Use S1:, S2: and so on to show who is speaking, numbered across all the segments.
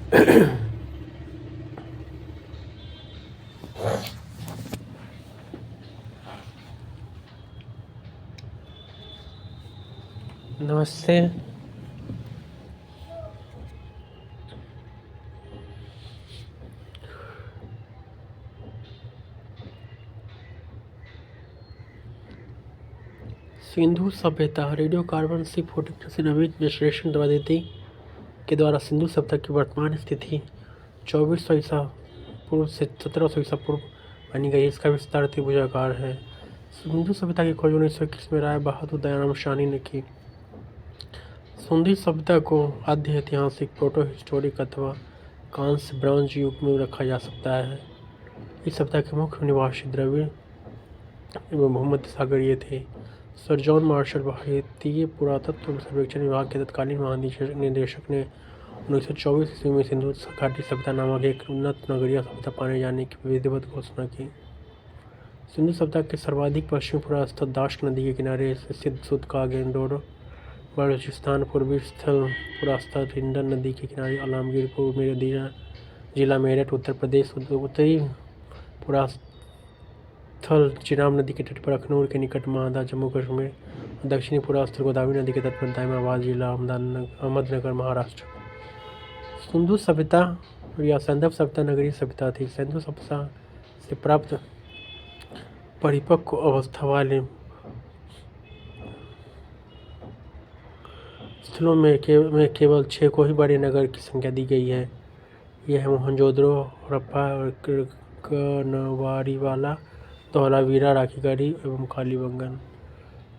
S1: नमस्ते। सिंधु सभ्यता radio carbon C14 नवीन विश्लेषण पद्धति के द्वारा सिंधु सभ्यता की वर्तमान स्थिति 2400 ईसा पूर्व से 1700 ईसा पूर्व मानी गई। इसका विस्तार त्रिभुजाकार है। सिंधु सभ्यता की खोज 1921 में राय बहादुर दयाराम शानी ने की। सिंधु सभ्यता को आद्य ऐतिहासिक प्रोटो हिस्टोरिक अथवा कांस्य ब्रॉन्ज युग में रखा जा सकता है। इस सभ्यता के मुख्य निवासी द्रविड़ एवं भूमध्य सागरीय थे। सर जॉन मार्शल भारतीय पुरातत्व सर्वेक्षण विभाग के तत्कालीन महानिदेशक ने 1924 ईस्वी में सिंधु घाटी सभ्यता नामक एक उन्नत नगरीय सभ्यता पाने जाने की विधिवत घोषणा की। सिंधु सभ्यता के सर्वाधिक पश्चिमी पुरास्थ दाश्त नदी के किनारे स्थित सुदकागेंडोर बलूचिस्तान, पूर्वी स्थल पुरास्थ हिंडन नदी के किनारे आलमगीर, पूर्व में जिला मेरठ उत्तर प्रदेश, उत्तरी पुरास्थल चिनाब नदी के तट पर अखनूर के निकट मादा जम्मू कश्मीर, दक्षिणी पुरास्थल गोदावरी नदी के तट पर दायमाबाद जिला अहमदनगर महाराष्ट्र। सिंधु सभ्यता या सैंधव सभ्यता नगरीय सभ्यता थी। सिंधु सभ्यता से प्राप्त परिपक्व अवस्था वाले स्थलों में केवल 6 को ही बड़े नगर की संख्या दी गई है। यह है मोहनजोदड़ो, हड़प्पा, कनवारीवाला, धौलावीरा, राखीगढ़ी एवं कालीबंगन।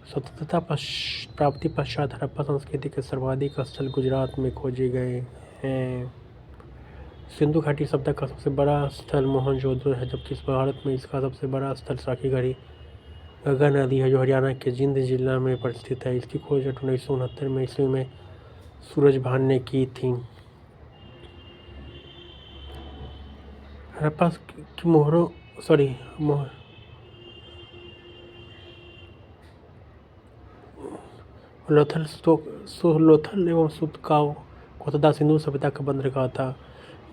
S1: स्वतंत्रता प्राप्ति पश्चात हड़प्पा संस्कृति के सर्वाधिक स्थल गुजरात में खोजे गए हैं। सिंधु घाटी सभ्यता का सबसे बड़ा स्थल मोहनजोदड़ो है, जबकि भारत में इसका सबसे बड़ा स्थल राखीगढ़ी गंगा नदी है, जो हरियाणा के जिंद जिला में स्थित है। इसकी खोज 1969 में ईस्वी में सूरज भान ने की थी। हड़प्पा की लोथल एवं सुतकाव को तथा सिंधु सभ्यता का बंदरगाह था।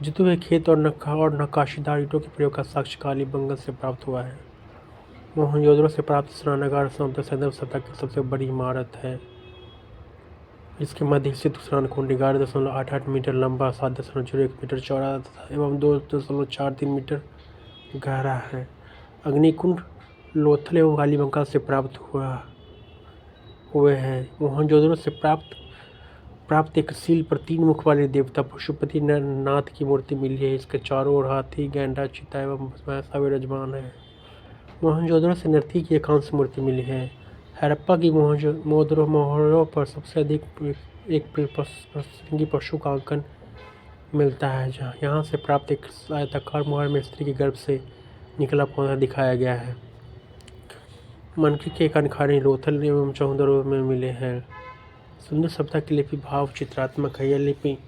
S1: जीते हुए खेत और नक्काशीदार ईंटों के प्रयोग का साक्ष्य कालीबंगन से प्राप्त हुआ है। मोहनजोदड़ो से प्राप्त स्नानागार सैंधव सभ्यता की सबसे बड़ी इमारत है। इसके मध्य स्थित स्नान कुंड 11.88 मीटर लंबा, 7.01 मीटर चौड़ा एवं 2.43 मीटर गहरा है। अग्निकुंड लोथल एवं कालीबंगा से प्राप्त हुए हैं। मोहनजोदड़ो से प्राप्त एक सील पर 3 मुख वाले देवता पशुपति नाथ की मूर्ति मिली है। इसके चारों ओर हाथी, गैंडा, चीता एवं भैंसा विराजमान है। मोहनजोदड़ो से नर्तकी की एकांश मूर्ति मिली है। हड़प्पा की मोहरों पर सबसे अधिक एक श्रृंगी पशु का अंकन मिलता है। यहाँ से प्राप्त एक आयताकार मोहर में स्त्री के गर्भ से निकला पौधा दिखाया गया है। मनकी के कनखाने लोथल एवं चौहदरो में मिले हैं। सिंधु सभ्यता की लिपि भाव चित्रात्मक है। यह लिपि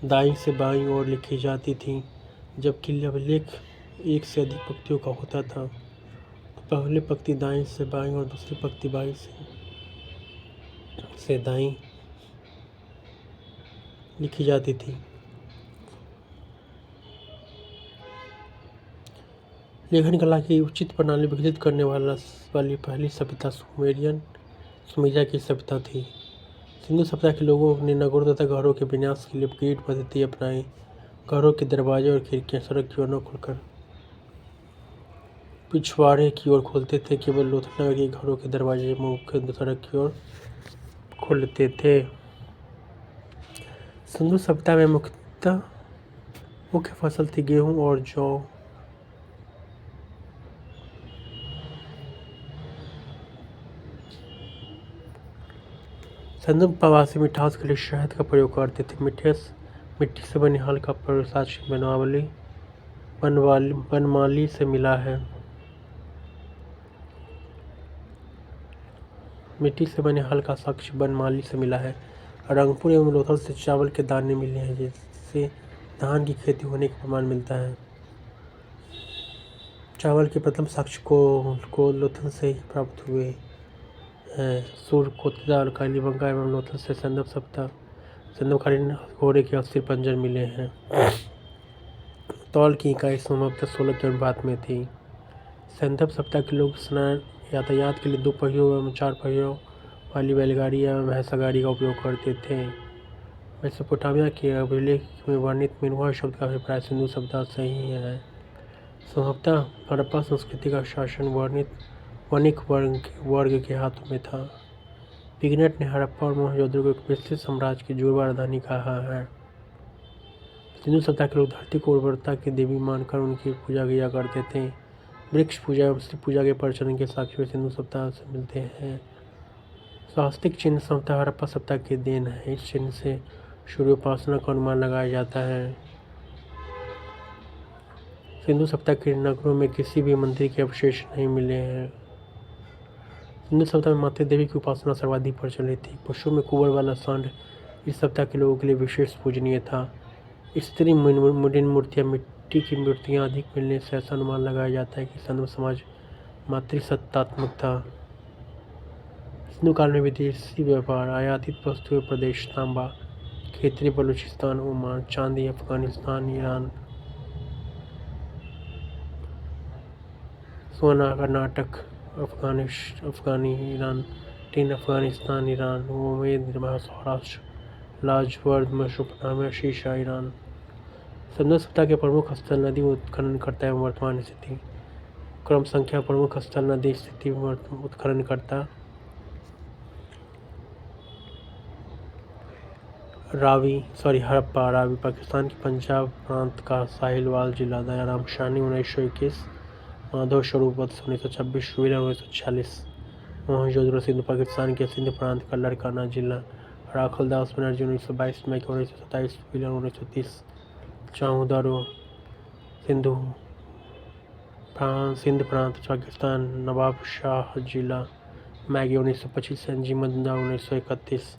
S1: दाईं से बाईं ओर लिखी जाती थी, जबकि अभिलेख एक से अधिक पंक्तियों का होता था। पहली पंक्ति दाईं से बाईं और दूसरी पंक्ति बाईं से दाईं लिखी जाती थी। लेखन कला की उचित प्रणाली विकसित करने वाली पहली सभ्यता सुमेरिया की सभ्यता थी। सिंधु सभ्यता के लोगों ने नगरों तथा घरों के विन्यास के लिए ग्रिड पद्धति अपनाई। घरों के दरवाजे और खिड़कियां सड़क की ओर न खुलकर पिछवाड़े की ओर खोलते थे। केवल लोथल नगर के घरों के दरवाजे मुख्य सड़क की ओर खुलते थे। सिंधु सभ्यता में मुख्य फसल थी गेहूं और जौ। सिंधु प्रवासी मिठास के लिए शहद का प्रयोग करते थे। मिट्टी से बने हल का प्रसाक्ष्य बनमाली से मिला है। मिट्टी से बने हल का साक्ष्य बनमाली से मिला है। रंगपुर एवं लोथल से चावल के दाने मिले हैं, जिससे धान की खेती होने का प्रमाण मिलता है। चावल के प्रथम साक्ष्य को लोथल से ही प्राप्त हुए हैं। सूर कोतदा और कालीबंगा एवं लोथल से सैंधव सभ्यता संदर्भकालीन घोड़े के अस्थिर पंजर मिले हैं। तौल की इकाई संभवतः 16 के अनुपात में थी। संदर्भ सप्ताह के लोग स्नान यातायात के लिए 2 पहियों एवं 4 पहियों वाली बैलगाड़ी या भैंसा गाड़ी का उपयोग करते थे। मेसोपोटामिया के अभिलेख में वर्णित मिनवा शब्द का अभिप्राय सिंधु सभ्यता से ही है। संभवतः हड़प्पा संस्कृति का शासन वणिक वर्ग के हाथों में था। पिगनेट ने हड़प्पा और मोहनजोदड़ो को एक विस्तृत साम्राज्य की जुड़वा राजधानी कहा है। सिंधु सभ्यता के लोग धरती को उर्वरता की देवी मानकर उनकी पूजा किया करते थे। वृक्ष पूजा एवं स्त्री पूजा के प्रचलन के साक्ष्य सिंधु सभ्यता से मिलते हैं। स्वास्तिक चिन्ह संभवतः हड़प्पा सभ्यता की देन है। इस चिन्ह से सूर्योपासना का अनुमान लगाया जाता है। सिंधु सभ्यता के नगरों में किसी भी मंदिर के अवशेष नहीं मिले हैं। सिंधु सभ्यता में माता देवी की उपासना सर्वाधिक प्रचलित थी। पशुओं में कुंवर वाला सांड इस सभ्यता के लोगों के लिए विशेष पूजनीय था। स्त्री मुंडन मूर्तियाँ मिट्टी की मूर्तियाँ अधिक मिलने से ऐसा अनुमान लगाया जाता है कि संदर्भ समाज मातृसत्तात्मक था। सिंधु काल में विदेशी व्यापार, आयातित वस्तुएं प्रदेश तांबा, खेतरी बलूचिस्तान, ओमान, चांदी, अफगानिस्तान, ईरान, सोना, Karnataka, Afghani, Iran, tin, Afghanistan, Iran, उमेद, महासौराष्ट्र, लाजवर्द, मेसोपोटामिया, शीशा, ईरान। संदर्भ सभ्यता के प्रमुख स्थल नदी उत्खननकर्ता एवं वर्तमान स्थिति। क्रम संख्या प्रमुख स्थल नदी स्थिति उत्खननकर्ता। हड़प्पा रावी पाकिस्तान के पंजाब प्रांत का साहिलवाल जिला। दयाराम शानी 1921, माधव स्वरूप 1926, विलियम 1946। मोहनजोदड़ो सिंधु पाकिस्तान के सिंध प्रांत का लड़काना जिला। राखल दास बनर्जी 1922, मैक 1927, विलियम 1930। चाहुदारो सिंध प्रांत पाकिस्तान, नवाब शाह जिला। मैगी 1925, अंजीमंदा 1931।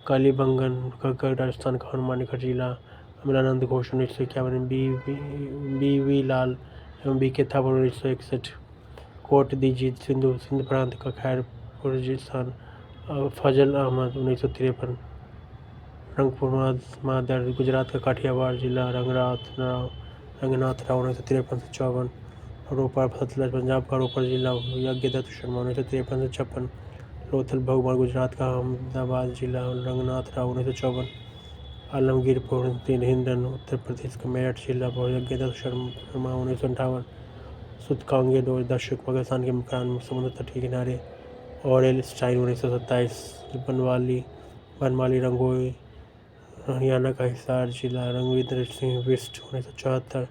S1: कालीबंगन घग्गर राजस्थान का हनुमानगढ़ जिला। अमलानंद घोष 1951, बी लाल एवं बी के थापर 1961। कोट दीजित सिंध प्रांत का खैरपुर स्थान। फजल अहमद 1953। रंगपुर मादर गुजरात का काठियावाड़ जिला। रंगनाथ राव 1953 से 54। रोपर सतलज पंजाब का रोपर जिला। यज्ञदत्त शर्मा 1953 से 56। लोथल भगवान गुजरात का अहमदाबाद जिला। रंगनाथ राव 1954। आलमगीरपुर हिंडन उत्तर प्रदेश का मेरठ जिला। यज्ञदत्त शर्मा 1958। सुतकांगे 2 दशक पाकिस्तान के मकान समुद्र तट के किनारे। Aurel Stein 1927। बनमाली रंगोई हरियाणा का हिसार जिला। रंगवीर सिंह बिष्ट 1974।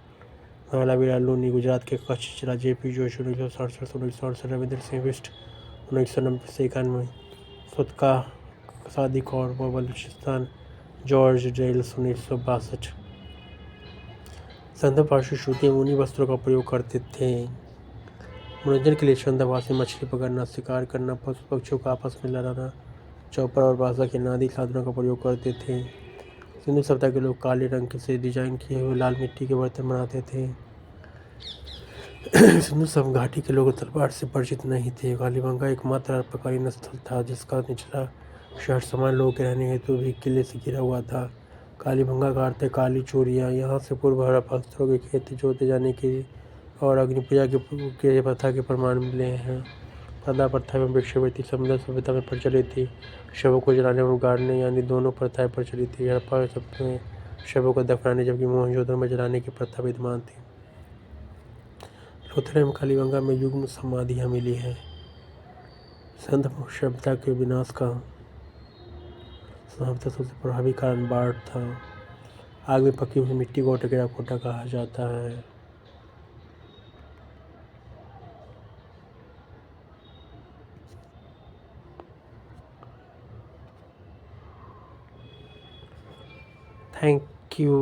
S1: मालावीरा लूनी गुजरात के कच्छ जिला। जेपी जोशी 1967 से 1968। रविंद्र सिंह बिष्ट 1990 से 91। सुतका सादिक और बलूचिस्तान। George dells 1962। संदर्भ पाशु सूती ऊनी वस्त्रों का प्रयोग करते थे। मनोरंजन के लिए संदर्भवासी मछली पकड़ना, शिकार करना, पशु पक्षियों को आपस में लड़ाना, चौपर और बाजा के नादी साधनों का प्रयोग करते थे। सिंधु सभ्यता के लोग काले रंग से डिजाइन किए हुए लाल मिट्टी के बर्तन बनाते थे। सिंधु सब घाटी के लोग तलवार से परिचित नहीं थे। कालीबंगा एकमात्र अल्पकालीन स्थल था जिसका निचला शहर सामान्य लोगों के रहने हेतु भी किले से घिरा हुआ था। कालीबंगा का अर्थ है काली चोरियाँ। यहाँ से पूर्व हड़प्पा स्थलों के खेत जोते जाने के और अग्नि पूजा के प्रथा के प्रमाण मिले हैं। पर्दा प्रथा एवं भिक्षावृत्ति समुद्र सभ्यता में प्रचलित थी। शवों को जलाने और गाड़ने यानी दोनों प्रथाएं प्रचलित थी। हड़प्पा में शवों को दफनाने जबकि मोहनजोदड़ो में जलाने की प्रथा विद्यमान थी। लोथल एवं कालीबंगा में युग्म समाधियाँ मिली हैं। संदर्भ सभ्यता के विनाश का संभवतः सबसे प्रभावी कारण बाढ़ था। आग में पकी हुई मिट्टी को टेराकोटा कहा जाता है। Thank you.